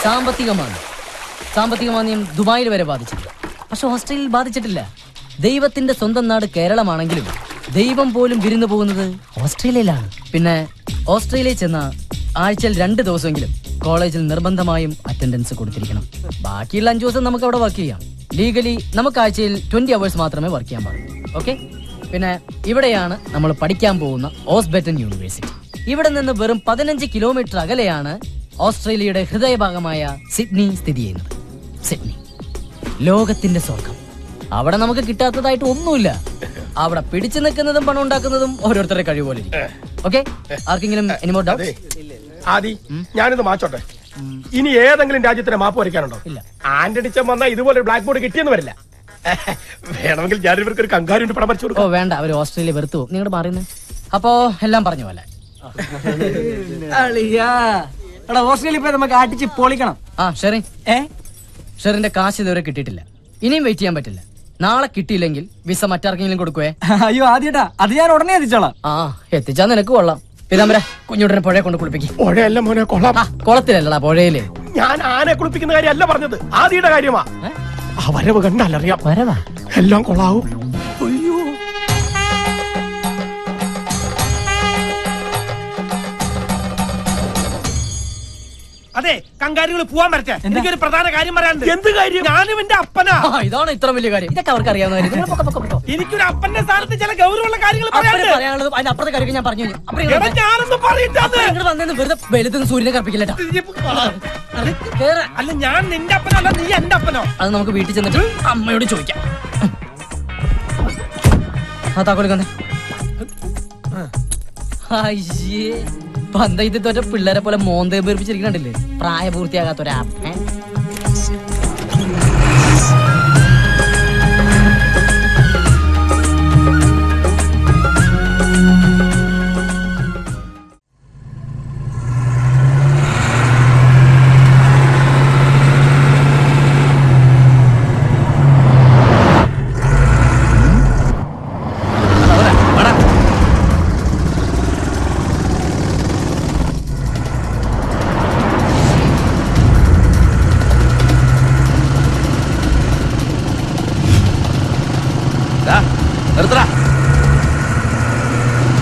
സാമ്പത്തിക മാന്ദ്യം ദുബായിൽ വരെ ബാധിച്ചില്ല. പക്ഷെ ഓസ്ട്രേലിയയിൽ ബാധിച്ചിട്ടില്ല. ദൈവത്തിന്റെ സ്വന്തം നാട് കേരളമാണെങ്കിലും ദൈവം പോലും വിരുന്നു പോകുന്നത് ഓസ്ട്രേലിയയിലാണ്. പിന്നെ ഓസ്ട്രേലിയയിൽ ചെന്ന ആഴ്ചയിൽ 2 ദിവസമെങ്കിലും കോളേജിൽ നിർബന്ധമായും അറ്റൻഡൻസ് കൊടുത്തിരിക്കണം. ബാക്കിയുള്ള 5 ദിവസം നമുക്ക് അവിടെ വർക്ക് ചെയ്യാം. ലീഗലി നമുക്ക് ആഴ്ചയിൽ 20 hours മാത്രമേ വർക്ക് ചെയ്യാൻ പാടുള്ളൂ. ഓക്കെ. പിന്നെ ഇവിടെയാണ് നമ്മൾ പഠിക്കാൻ പോകുന്ന ഓസ്ബെറ്റൻ യൂണിവേഴ്സിറ്റി. ഇവിടെ നിന്ന് വെറും 15 കിലോമീറ്റർ അകലെയാണ് ഓസ്ട്രേലിയയുടെ ഹൃദയഭാഗമായ സിഡ്നി സ്ഥിതി ചെയ്യുന്നത്. സിഡ്നി ലോകത്തിന്റെ സ്വർഗം. അവിടെ നമുക്ക് കിട്ടാത്തതായിട്ട് ഒന്നുമില്ല. അവിടെ പിടിച്ചു നിൽക്കുന്നതും പണം ഉണ്ടാക്കുന്നതും ഓരോരുത്തരുടെ കഴിവ് പോലെ. ഓക്കെ. ആർക്കെങ്കിലും ആദി, ഞാനിത് മാച്ചോട്ടെ. ഇനി ഏതെങ്കിലും രാജ്യത്തിന് മാപ്പ് വരയ്ക്കാനുണ്ടോ? ഇല്ല. ആന്റണി ചം വന്നാൽ ഇതുപോലെ ബ്ലാക്ക് ബോർഡ് കിട്ടിയെന്ന് വരില്ല. വേണമെങ്കിൽ ഞാൻ ഇവർക്ക് ഒരു കങ്കാരുണ്ട് പടം വരച്ചു കൊടുക്കും. വേണ്ട, അവര് ഓസ്ട്രേലിയ വെറുത്തു. നിങ്ങളുടെ പറയുന്നത് അപ്പോ എല്ലാം പറഞ്ഞു പോലെ. ഓസ്ട്രേലിയ നമുക്ക് അടിച്ച് പൊളിക്കണം. ഷെറിന്റെ കാശ് ഇതുവരെ കിട്ടിയിട്ടില്ല. ഇനിയും വെയിറ്റ് ചെയ്യാൻ പറ്റില്ല. നാളെ കിട്ടിയില്ലെങ്കിൽ വിസ മറ്റാർക്കെങ്കിലും കൊടുക്കുവേ. അയ്യോ ആദ്യട്ടാ, അത് ഞാൻ ഉടനെ എത്തിച്ചോളാം. എത്തിച്ചാ നിനക്ക് കൊള്ളാം. പിതാമര കുഞ്ഞുടനെ പുഴയെ കൊണ്ട് കുളിപ്പിക്കും. പുഴയല്ല മോനെ, കൊള്ളാം. കുളത്തിലല്ലടാ, പുഴയില്. ഞാൻ ആനെ കുളിപ്പിക്കുന്ന കാര്യമല്ല പറഞ്ഞത്, ആദിയുടെ കാര്യമാ. ആ വരവ് കണ്ടാലറിയാം. വരവാ എല്ലാം കൊള്ളാവും. അതെ, കങ്കാരികൾ പോവാൻ പറ്റേ. എനിക്കൊരു പ്രധാന കാര്യം പറയാനുണ്ട്. എന്ത് കാര്യം? ഞാനും എന്റെ അപ്പനാ. ഇതാണ് ഇത്ര വലിയ കാര്യം. ഇതൊക്കെ അവർക്ക് അറിയാവുന്ന. എനിക്കൊരു അപ്പന്റെ സ്ഥാനത്ത് ചില ഗൗരവമുള്ള കാര്യങ്ങൾ പറയാനുള്ളത്. അതിനപ്പുറത്തെ കാര്യം ഞാൻ പറഞ്ഞു. വെറുതെ വെളുത്തുന്ന സൂര്യനെ കറപ്പിക്കില്ലട്ടാ. അല്ല, ഞാൻ നിന്റെ അപ്പനല്ല, നീ എന്റെ അപ്പനോ? അത് നമുക്ക് വീട്ടിൽ ചെന്നിട്ട് അമ്മയോട് ചോദിക്കാം. താക്കോലിക്കന്നെ പന്തയത്തിൽ തോറ്റ പിള്ളേരെ പോലെ മോന്തേ പേർപ്പിച്ചിരിക്കണ്ടില്ലേ? പ്രായപൂർത്തിയാകാത്തൊരാ.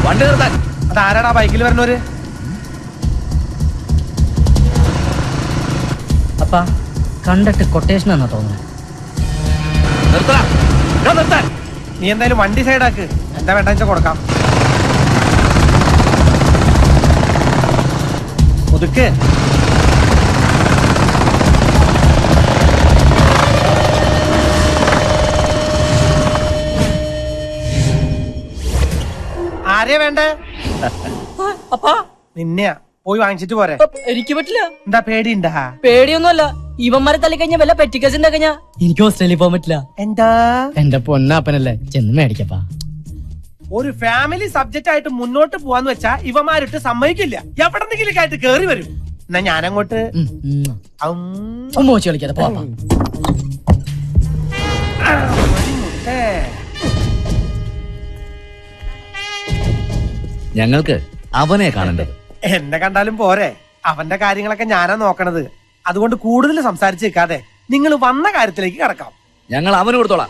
വണ്ടി നിർത്താൻ. അതാരാടാ ബൈക്കിൽ വരുന്നവര്? അപ്പാ, കണ്ടിട്ട് കൊട്ടേഷൻ എന്നാ തോന്നുന്നു. നിർത്താൻ. നീ എന്തായാലും വണ്ടി സൈഡാക്ക്. എന്താ വേണ്ട വെച്ചാൽ കൊടുക്കാം. ഒതുക്ക്. ആരെയാ വേണ്ടേ? അപ്പാ, നിന്നെയാ. പോയി വാങ്ങിച്ചിട്ട് പോരെ. എനിക്ക് പറ്റില്ല. എന്താ പേടിയുണ്ടാ? പേടിയൊന്നുമല്ല. ഇവന്മാരെ തള്ളിക്കഴിഞ്ഞാൽ വല്ല പെറ്റിക്കസിന്റെ കഴിഞ്ഞാ എനിക്ക് ഓസ്ട്രേലിയ പോകാൻ പറ്റില്ല. എന്താ? എന്റെ പൊന്നാപ്പനല്ലേ, ചെന്ന് മേടിക്കപ്പാ. ഒരു ഫാമിലി സബ്ജക്റ്റ് ആയിട്ട് മുന്നോട്ട് പോവാന്ന് വെച്ചാ ഇവന്മാരിട്ട് സമ്മതിക്കില്ല. എവിടെന്നെങ്കിലും ആയിട്ട് കേറി വരും. എന്നാ ഞാനങ്ങോട്ട് മോശം കളിക്കാതെ പോവാ. ഞങ്ങൾക്ക് അവനെ കാണണ്ടത്. എന്നെ കണ്ടാലും പോരെ, അവന്റെ കാര്യങ്ങളൊക്കെ ഞാനാ നോക്കണത്. അതുകൊണ്ട് കൂടുതൽ സംസാരിച്ച് നിൽക്കാതെ നിങ്ങൾ വന്ന കാര്യത്തിലേക്ക് കടക്കാം. ഞങ്ങൾ അവന് കൊടുത്തോളാം.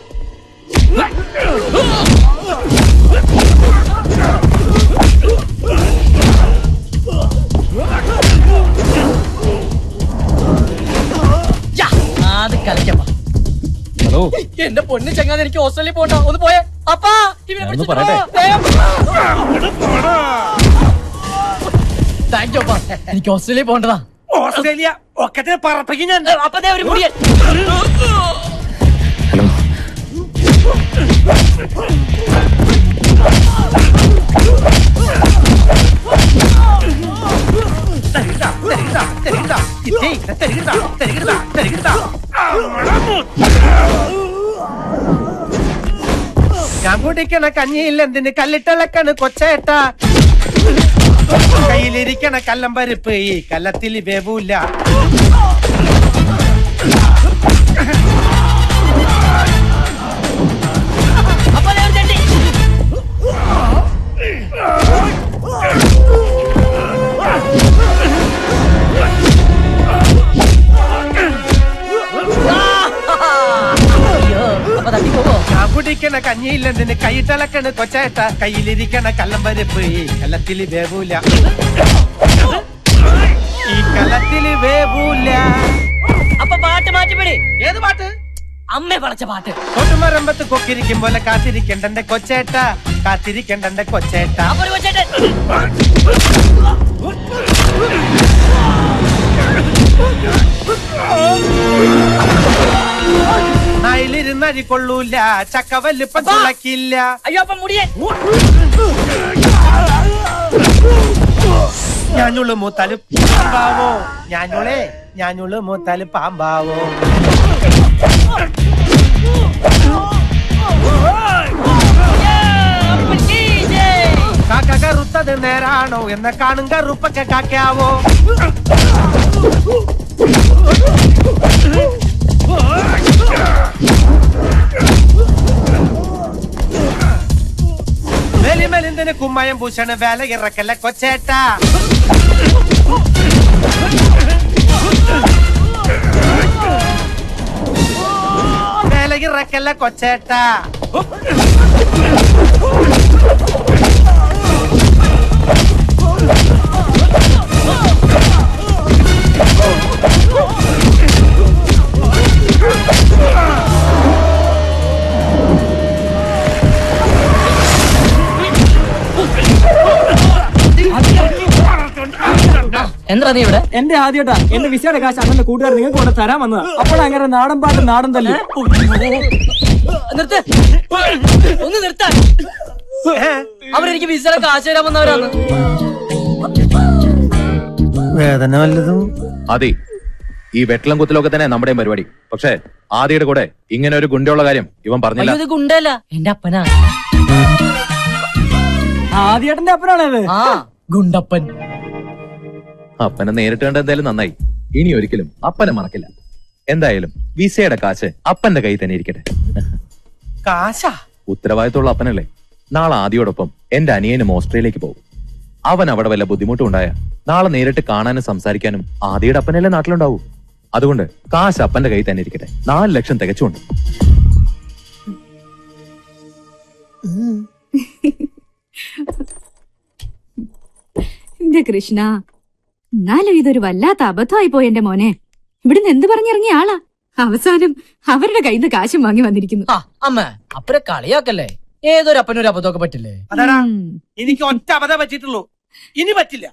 അത് കളിക്കപ്പാ. എന്റെ പൊന്നു ചങ്ങാതെ, എനിക്ക് ഓസ്ട്രേലിയ പോകണ്ട. ഒന്ന് പോയേ അപ്പാ. താങ്ക് യു അപ്പാ. എനിക്ക് ഓസ്ട്രേലിയ പോകണ്ടതാ. ഓസ്ട്രേലിയ ഒക്കെ പറപ്പിക്കും ഞാൻ. അപ്പതേ ഒരു മുടിയൻ. ഞാൻ കുടിക്കണ കഞ്ഞിയിൽ എന്തിന് കല്ലിട്ടിളക്കണ് കൊച്ചേട്ട. കയ്യിലിരിക്കണ കല്ലം പരിപ്പ് ഈ കല്ലത്തിൽ വേവൂല. കഞ്ഞിയില്ലെന്തിന് കൈയിട്ടലക്കണ് കൊച്ചേട്ട കയ്യിലിരിക്കണ കല്ലമ്പരിപ്പ് ഈ കലത്തില് വേവൂല ഈ കലത്തില് വേവൂല. അപ്പൊ പാട്ട് മാറ്റിപ്പിടി. ഏത് പാട്ട്? അമ്മ പടച്ച പാട്ട്. കൊട്ടുമരമ്പത്ത് കൊക്കിരിക്കും പോലെ കാത്തിരിക്കണ്ടെന്റെ കൊച്ചേട്ട കാത്തിരിക്കണ്ടെന്റെ കൊച്ചേട്ട. അപ്പൊ ഒരു കൊച്ചേട്ടൻ. നായിലിരുന്നരി കൊള്ളൂല ചക്ക വല്ലുപ്പം തുളക്കില്ല. അയ്യോ അപ്പൊ മുടിയേ. ഞാഞ്ഞുള്ളു മൂത്താല് പാമ്പാവോ ഞാഞ്ഞുള്ളു മൂത്താല് പാമ്പാവോ. കാക്ക കറുത്തത് നേരാണോ എന്ന കാണും കറുപ്പൊക്കെ കാക്കാവോ. മെലിമെലിന്തിന് കുമ്മയം പൂശണ് വേല ഇറക്കല്ല കൊച്ചേട്ട. വേല ഇറക്കല്ല കൊച്ചേട്ട. എന്താ നീ ഇവിടെ? എന്റെ ആദ്യട്ടാ എന്റെ വിസയുടെ കാശ് അങ്ങനെ കൂട്ടുകാർ നിങ്ങൾക്ക് കൊണ്ട് തരാൻ വന്നതാ. അപ്പോഴങ്ങനെ നാടൻ പാട്ട് നാടൻ തല്ലി. നിർത്ത്, ഒന്ന് നിർത്താൻ. അവരെനിക്ക് വിസയുടെ കാശ് തരാൻ വന്നവരാണ്. വേദന വല്ലതും? അതെ, ഈ വെട്ടളം കുത്തലൊക്കെ തന്നെ നമ്മുടെയും പരിപാടി. പക്ഷേ ആദിയുടെ കൂടെ ഇങ്ങനെ ഒരു ഗുണ്ടയുള്ള കാര്യം ഇവൻ പറഞ്ഞില്ല. ഇത് ഗുണ്ടല്ല, എന്റെ അപ്പനാ. ആദ്യേട്ടന്റെ അപ്പനാണത്. ആ ഗുണ്ടപ്പൻ. അപ്പനെ നേരിട്ട് കണ്ട എന്തായാലും നന്നായി. ഇനി ഒരിക്കലും അപ്പനെ മറക്കില്ല. എന്തായാലും വിസയുടെ കാശ് അപ്പന്റെ കയ്യിൽ തന്നെ ഇരിക്കട്ടെ. കാശാ? ഉത്തരവാദിത്തമുള്ള അപ്പനല്ലേ. നാളെ ആദിയോടൊപ്പം എന്റെ അനിയനും ഓസ്ട്രേലിയക്ക് പോകും. അവൻ അവിടെ വല്ല ബുദ്ധിമുട്ടും ഉണ്ടായ നാളെ നേരിട്ട് കാണാനും സംസാരിക്കാനും ആദിയുടെ അപ്പനല്ലേ നാട്ടിലുണ്ടാവൂ. അതുകൊണ്ട് കാശ് അപ്പന്റെ കയ്യിൽ തന്നെ ഇരിക്കട്ടെ. 4 ലക്ഷം തികച്ചുണ്ട്. എന്റെ കൃഷ്ണ, എന്നാലും ഇതൊരു വല്ലാത്ത അബദ്ധമായി പോയി എന്റെ മോനെ. ഇവിടുന്ന് എന്ത് പറഞ്ഞിറങ്ങിയ ആളാ അവസാനം അവരുടെ കയ്യിൽ നിന്ന് കാശും വാങ്ങി വന്നിരിക്കുന്നു. ആ അമ്മ അപ്പനെ കളിയാക്കല്ലേ. ഏതൊരു അപ്പനൊരു അബദ്ധമൊക്കെ പറ്റില്ലേ? അതാടാ, എനിക്ക് ഒറ്റ അബദ്ധം പറ്റിയിട്ടുള്ളൂ. ഇനി പറ്റില്ല.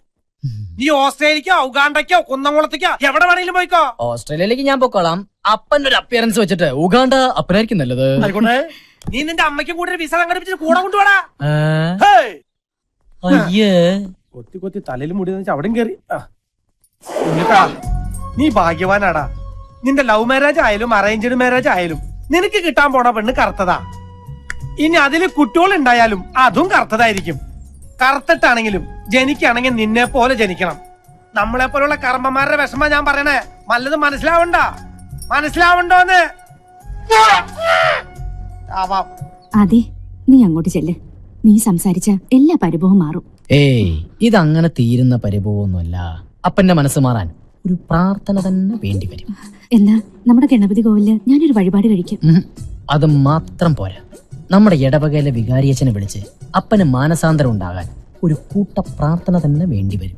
നീ ഓസ്ട്രേലിയക്കോ ഉഗാണ്ടയ്ക്കോ കുന്നംകുളത്തേക്കോ എവിടെ വേണമെങ്കിലും പോയിക്കോ. ഓസ്ട്രേലിയയിലേക്ക് ഞാൻ പൊക്കോളാം. അപ്പന്റെ ഒരു അപ്പിയറൻസ് വെച്ചിട്ട് ഉഗാണ്ട അപ്പനായിരിക്കും നല്ലത്. ആയിക്കോട്ടെ, നീ നിന്റെ അമ്മയ്ക്കും കൂടെ വിസ സംഘടിപ്പിച്ചിട്ട് കൂടെ കൊണ്ടുപോടാ. അയ്യേ, കൊത്തി കൊത്തി തലയിൽ മുടി അവിടെയും കയറി. നീ ഭാഗ്യവാനാടാ. നിന്റെ ലവ് മാരേജ് ആയാലും അറേഞ്ച്ഡ് മാരേജ് ആയാലും നിനക്ക് കിട്ടാൻ പോണ പെണ്ണ് കറുത്തതാ. ഇനി അതില് കുട്ടികൾ ഉണ്ടായാലും അതും കറുത്തതായിരിക്കും. കറുത്തിട്ടാണെങ്കിലും ജനിക്കാണെങ്കിൽ നിന്നെ പോലെ ജനിക്കണം. നമ്മളെ പോലുള്ള കർമ്മന്മാരുടെ വിഷമ ഞാൻ പറയണേ. വല്ലതും മനസ്സിലാവണ്ടോന്ന്? അതെ, നീ അങ്ങോട്ട് ചെല്ല്. നീ സംസാരിച്ച എല്ലാ പരിഭവവും മാറും. ഏയ്, ഇതങ്ങനെ തീരുന്ന പരിഭവമൊന്നുമല്ല. അപ്പന്റെ മനസ്സ് മാറാൻ ഒരു പ്രാർത്ഥന തന്നെ വേണ്ടി വരും. എന്നാ നമ്മുടെ ഗണപതി കോവിലില് ഞാനൊരു വഴിപാട് കഴിക്കും. അത് മാത്രം പോരാ. നമ്മുടെ ഇടവകയിലെ വികാരിയച്ഛനെ വിളിച്ച് അപ്പന് മാനസാന്തരം ഉണ്ടാകാൻ ഒരു കൂട്ട പ്രാർത്ഥന തന്നെ വേണ്ടി വരും.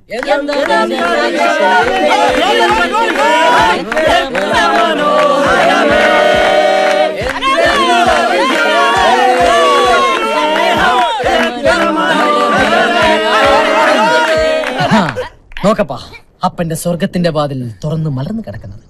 നോക്കപ്പാ, അപ്പന്റെ സ്വർഗത്തിന്റെ വാതിൽ തുറന്നു മലർന്നു കിടക്കുന്നത്.